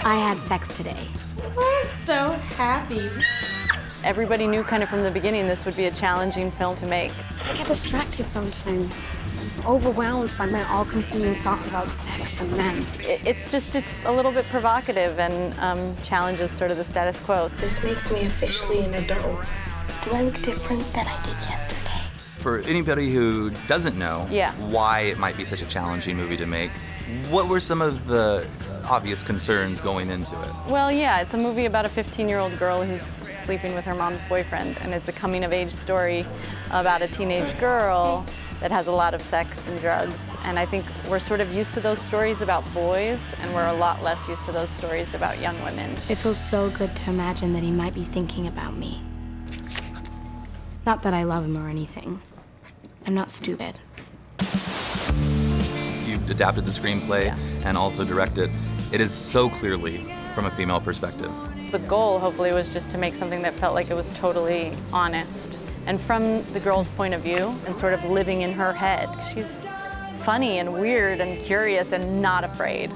I had sex today. I'm so happy. Everybody knew kind of from the beginning this would be a challenging film to make. I get distracted sometimes, overwhelmed by my all-consuming thoughts about sex and men. It's a little bit provocative and challenges sort of the status quo. This makes me officially an adult. Do I look different than I did yesterday? For anybody who doesn't know why it might be such a challenging movie to make, what were some of the obvious concerns going into it? Well, yeah, it's a movie about a 15-year-old girl who's sleeping with her mom's boyfriend, and it's a coming-of-age story about a teenage girl that has a lot of sex and drugs. And I think we're sort of used to those stories about boys, and we're a lot less used to those stories about young women. It feels so good to imagine that he might be thinking about me. Not that I love him or anything. I'm not stupid. You've adapted the screenplay and also directed. It is so clearly from a female perspective. The goal, hopefully, was just to make something that felt like it was totally honest. And from the girl's point of view, and sort of living in her head. She's funny and weird and curious and not afraid.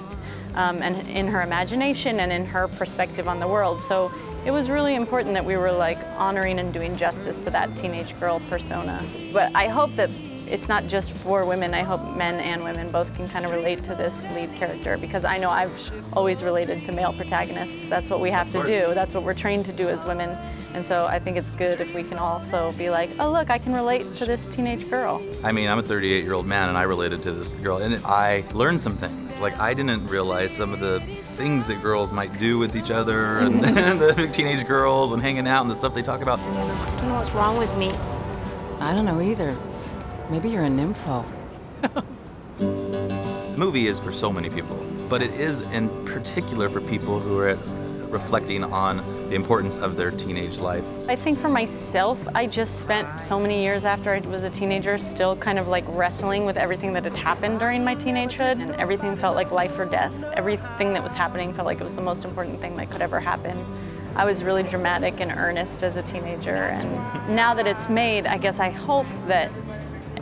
And in her imagination and in her perspective on the world. So it was really important that we were like honoring and doing justice to that teenage girl persona. But I hope that it's not just for women. I hope men and women both can kind of relate to this lead character, because I know I've always related to male protagonists. That's what we have to do. That's what we're trained to do as women. And so I think it's good if we can also be like, oh look, I can relate to this teenage girl. I mean, I'm a 38-year-old man and I related to this girl, and I learned some things. Like, I didn't realize some of the things that girls might do with each other and the teenage girls and hanging out and the stuff they talk about. I don't know what's wrong with me. I don't know either. Maybe you're a nympho. The movie is for so many people, but it is in particular for people who are reflecting on the importance of their teenage life. I think for myself, I just spent so many years after I was a teenager still kind of like wrestling with everything that had happened during my teenagehood, and everything felt like life or death. Everything that was happening felt like it was the most important thing that could ever happen. I was really dramatic and earnest as a teenager, and now that it's made, I guess I hope that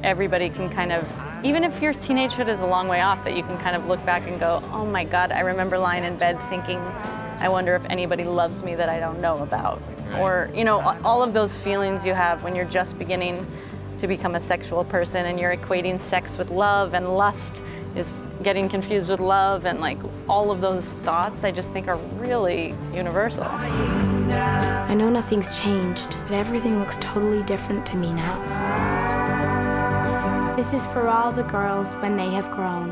everybody can kind of, even if your teenagehood is a long way off, that you can kind of look back and go, oh my God, I remember lying in bed thinking, I wonder if anybody loves me that I don't know about. Or, you know, all of those feelings you have when you're just beginning to become a sexual person and you're equating sex with love, and lust is getting confused with love, and like all of those thoughts I just think are really universal. I know nothing's changed, but everything looks totally different to me now. This is for all the girls when they have grown.